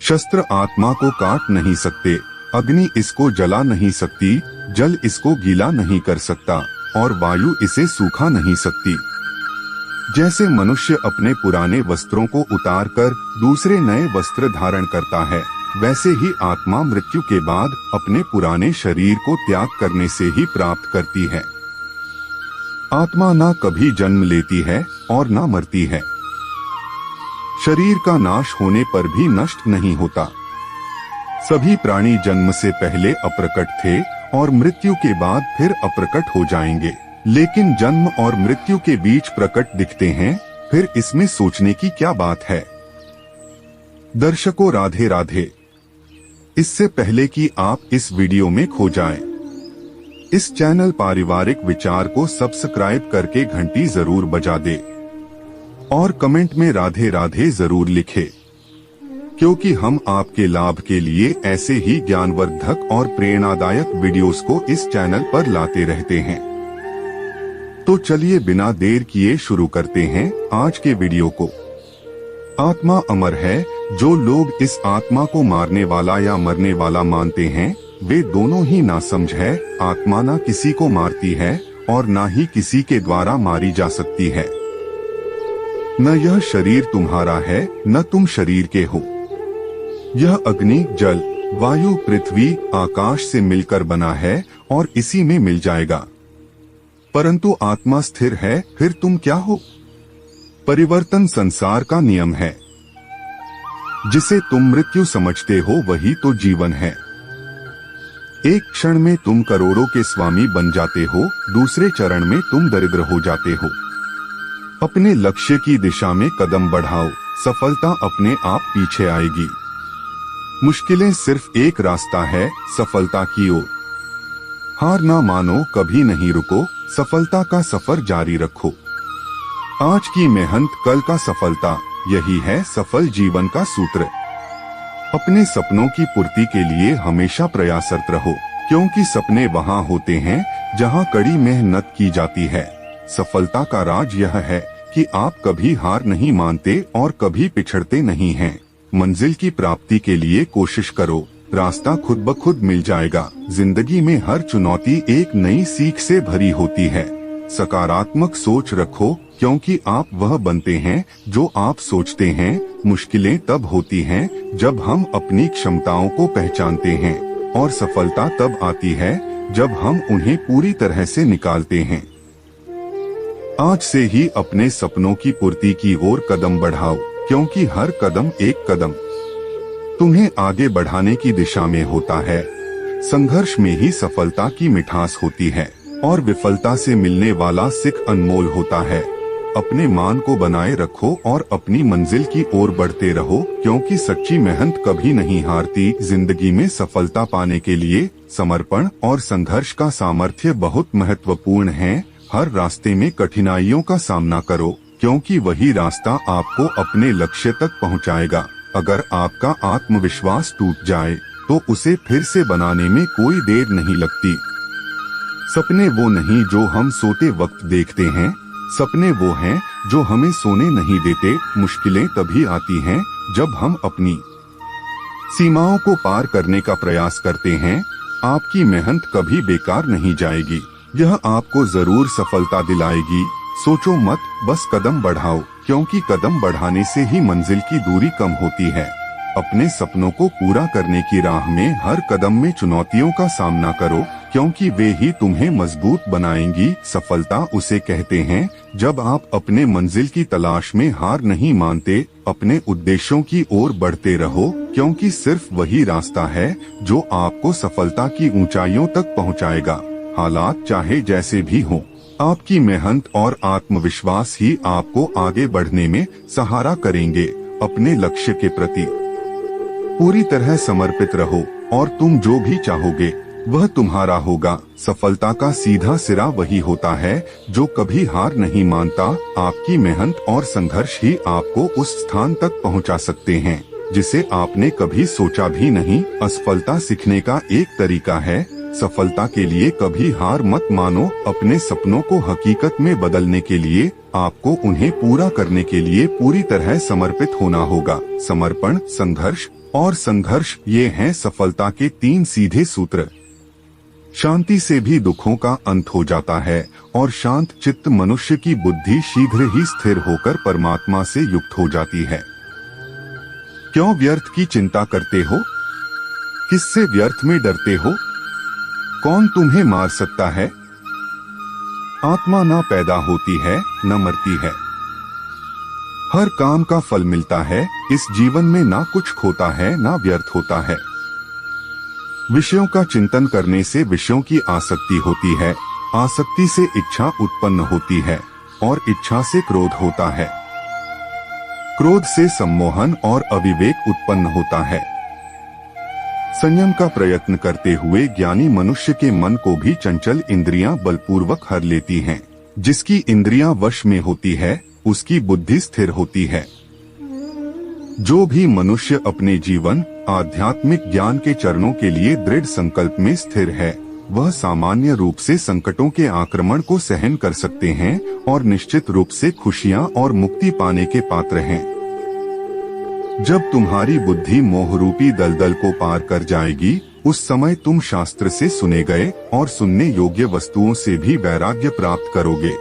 शस्त्र आत्मा को काट नहीं सकते, अग्नि इसको जला नहीं सकती, जल इसको गीला नहीं कर सकता और वायु इसे सूखा नहीं सकती। जैसे मनुष्य अपने पुराने वस्त्रों को उतारकर दूसरे नए वस्त्र धारण करता है, वैसे ही आत्मा मृत्यु के बाद अपने पुराने शरीर को त्याग करने से ही प्राप्त करती है। आत्मा ना कभी जन्म लेती है और ना मरती है। शरीर का नाश होने पर भी नष्ट नहीं होता। सभी प्राणी जन्म से पहले अप्रकट थे और मृत्यु के बाद फिर अप्रकट हो जाएंगे, लेकिन जन्म और मृत्यु के बीच प्रकट दिखते हैं, फिर इसमें सोचने की क्या बात है। दर्शकों राधे राधे। इससे पहले कि आप इस वीडियो में खो जाएं, इस चैनल पारिवारिक विचार को सब्सक्राइब करके घंटी जरूर बजा दे और कमेंट में राधे राधे जरूर लिखे, क्योंकि हम आपके लाभ के लिए ऐसे ही ज्ञानवर्धक और प्रेरणादायक वीडियोस को इस चैनल पर लाते रहते हैं। तो चलिए बिना देर किए शुरू करते हैं आज के वीडियो को। आत्मा अमर है। जो लोग इस आत्मा को मारने वाला या मरने वाला मानते हैं, वे दोनों ही नासमझ है। आत्मा ना किसी को मारती है और ना ही किसी के द्वारा मारी जा सकती है। न यह शरीर तुम्हारा है, न तुम शरीर के हो। यह अग्नि, जल, वायु, पृथ्वी, आकाश से मिलकर बना है और इसी में मिल जाएगा। परंतु आत्मा स्थिर है, फिर तुम क्या हो? परिवर्तन संसार का नियम है। जिसे तुम मृत्यु समझते हो वही तो जीवन है। एक क्षण में तुम करोड़ों के स्वामी बन जाते हो, दूसरे चरण में तुम दरिद्र हो जाते हो। अपने लक्ष्य की दिशा में कदम बढ़ाओ, सफलता अपने आप पीछे आएगी। मुश्किलें सिर्फ एक रास्ता है, सफलता की ओर। हार ना मानो, कभी नहीं रुको, सफलता का सफर जारी रखो। आज की मेहनत कल का सफलता, यही है सफल जीवन का सूत्र। अपने सपनों की पूर्ति के लिए हमेशा प्रयासरत रहो, क्योंकि सपने वहाँ होते हैं जहाँ कड़ी मेहनत की जाती है। सफलता का राज यह है कि आप कभी हार नहीं मानते और कभी पिछड़ते नहीं हैं। मंजिल की प्राप्ति के लिए कोशिश करो, रास्ता खुद ब खुद मिल जाएगा। जिंदगी में हर चुनौती एक नई सीख से भरी होती है। सकारात्मक सोच रखो, क्योंकि आप वह बनते हैं जो आप सोचते हैं। मुश्किलें तब होती हैं जब हम अपनी क्षमताओं को पहचानते हैं, और सफलता तब आती है जब हम उन्हें पूरी तरह से निकालते हैं। आज से ही अपने सपनों की पूर्ति की ओर कदम बढ़ाओ, क्योंकि हर कदम एक कदम तुम्हें आगे बढ़ाने की दिशा में होता है। संघर्ष में ही सफलता की मिठास होती है और विफलता से मिलने वाला सिख अनमोल होता है। अपने मान को बनाए रखो और अपनी मंजिल की ओर बढ़ते रहो, क्योंकि सच्ची मेहनत कभी नहीं हारती। जिंदगी में सफलता पाने के लिए समर्पण और संघर्ष का सामर्थ्य बहुत महत्वपूर्ण है। हर रास्ते में कठिनाइयों का सामना करो, क्योंकि वही रास्ता आपको अपने लक्ष्य तक पहुंचाएगा। अगर आपका आत्मविश्वास टूट जाए तो उसे फिर से बनाने में कोई देर नहीं लगती। सपने वो नहीं जो हम सोते वक्त देखते हैं, सपने वो हैं जो हमें सोने नहीं देते। मुश्किलें तभी आती हैं जब हम अपनी सीमाओं को पार करने का प्रयास करते हैं। आपकी मेहनत कभी बेकार नहीं जाएगी, यह आपको जरूर सफलता दिलाएगी। सोचो मत, बस कदम बढ़ाओ, क्योंकि कदम बढ़ाने से ही मंजिल की दूरी कम होती है। अपने सपनों को पूरा करने की राह में हर कदम में चुनौतियों का सामना करो, क्योंकि वे ही तुम्हें मजबूत बनाएंगी। सफलता उसे कहते हैं जब आप अपने मंजिल की तलाश में हार नहीं मानते, अपने उद्देश्यों की ओर बढ़ते रहो, क्योंकि सिर्फ वही रास्ता है जो आपको सफलता की ऊंचाइयों तक पहुंचाएगा। हालात चाहे जैसे भी हों, आपकी मेहनत और आत्मविश्वास ही आपको आगे बढ़ने में सहारा करेंगे। अपने लक्ष्य के प्रति पूरी तरह समर्पित रहो और तुम जो भी चाहोगे वह तुम्हारा होगा। सफलता का सीधा सिरा वही होता है जो कभी हार नहीं मानता। आपकी मेहनत और संघर्ष ही आपको उस स्थान तक पहुंचा सकते हैं जिसे आपने कभी सोचा भी नहीं। असफलता सीखने का एक तरीका है। सफलता के लिए कभी हार मत मानो। अपने सपनों को हकीकत में बदलने के लिए आपको उन्हें पूरा करने के लिए पूरी तरह समर्पित होना होगा। समर्पण, संघर्ष और संघर्ष, ये हैं सफलता के 3 सीधे सूत्र। शांति से भी दुखों का अंत हो जाता है और शांत चित्त मनुष्य की बुद्धि शीघ्र ही स्थिर होकर परमात्मा से युक्त हो जाती है। क्यों व्यर्थ की चिंता करते हो? किससे व्यर्थ में डरते हो? कौन तुम्हें मार सकता है? आत्मा ना पैदा होती है न मरती है। हर काम का फल मिलता है। इस जीवन में ना कुछ खोता है ना व्यर्थ होता है। विषयों का चिंतन करने से विषयों की आसक्ति होती है, आसक्ति से इच्छा उत्पन्न होती है और इच्छा से क्रोध होता है, क्रोध से सम्मोहन और अविवेक उत्पन्न होता है। संयम का प्रयत्न करते हुए ज्ञानी मनुष्य के मन को भी चंचल इंद्रियां बलपूर्वक हर लेती हैं। जिसकी इंद्रियां वश में होती है उसकी बुद्धि स्थिर होती है। जो भी मनुष्य अपने जीवन आध्यात्मिक ज्ञान के चरणों के लिए दृढ़ संकल्प में स्थिर है, वह सामान्य रूप से संकटों के आक्रमण को सहन कर सकते हैं और निश्चित रूप से खुशियां और मुक्ति पाने के पात्र हैं। जब तुम्हारी बुद्धि मोहरूपी दलदल को पार कर जाएगी, उस समय तुम शास्त्र से सुने गए और सुनने योग्य वस्तुओं से भी वैराग्य प्राप्त करोगे।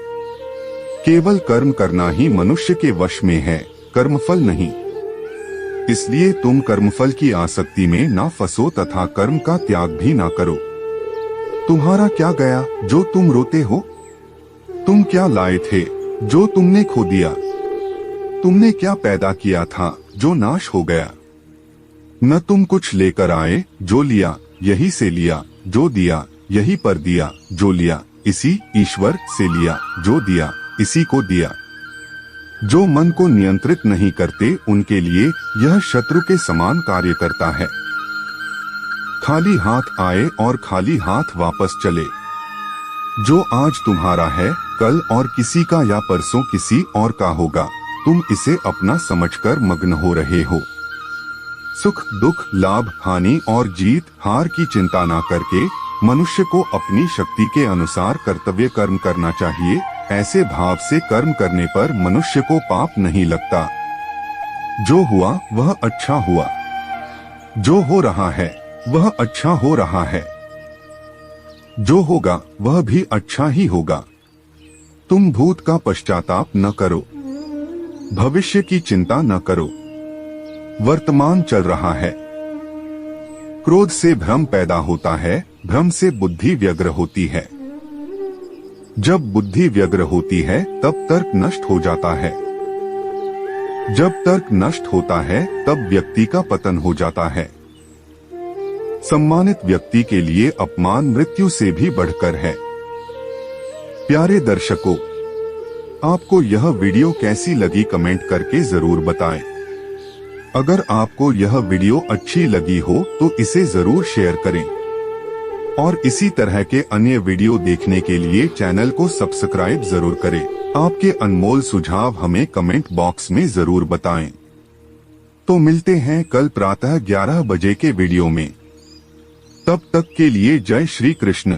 केवल कर्म करना ही मनुष्य के वश में है, कर्मफल नहीं। इसलिए तुम कर्मफल की आसक्ति में ना फंसो तथा कर्म का त्याग भी ना करो। तुम्हारा क्या गया जो तुम रोते हो? तुम क्या लाए थे जो तुमने खो दिया? तुमने क्या पैदा किया था जो नाश हो गया? न तुम कुछ लेकर आए, जो लिया यही से लिया, जो दिया यही पर दिया, जो लिया इसी ईश्वर से लिया, जो दिया इसी को दिया। जो मन को नियंत्रित नहीं करते उनके लिए यह शत्रु के समान कार्य करता है। खाली हाथ आए और खाली हाथ वापस चले। जो आज तुम्हारा है कल और किसी का या परसों किसी और का होगा। तुम इसे अपना समझकर मग्न हो रहे हो। सुख दुख, लाभ हानि और जीत हार की चिंता ना करके मनुष्य को अपनी शक्ति के अनुसार कर्तव्य कर्म करना चाहिए। ऐसे भाव से कर्म करने पर मनुष्य को पाप नहीं लगता। जो हुआ वह अच्छा हुआ, जो हो रहा है वह अच्छा हो रहा है, जो होगा वह भी अच्छा ही होगा। तुम भूत का पश्चाताप न करो, भविष्य की चिंता न करो। वर्तमान चल रहा है। क्रोध से भ्रम पैदा होता है, भ्रम से बुद्धि व्यग्र होती है। जब बुद्धि व्यग्र होती है तब तर्क नष्ट हो जाता है। जब तर्क नष्ट होता है तब व्यक्ति का पतन हो जाता है। सम्मानित व्यक्ति के लिए अपमान मृत्यु से भी बढ़कर है। प्यारे दर्शकों, आपको यह वीडियो कैसी लगी कमेंट करके जरूर बताएं। अगर आपको यह वीडियो अच्छी लगी हो तो इसे जरूर शेयर करें और इसी तरह के अन्य वीडियो देखने के लिए चैनल को सब्सक्राइब जरूर करें। आपके अनमोल सुझाव हमें कमेंट बॉक्स में जरूर बताएं। तो मिलते हैं कल प्रातः 11 बजे के वीडियो में। तब तक के लिए जय श्री कृष्ण।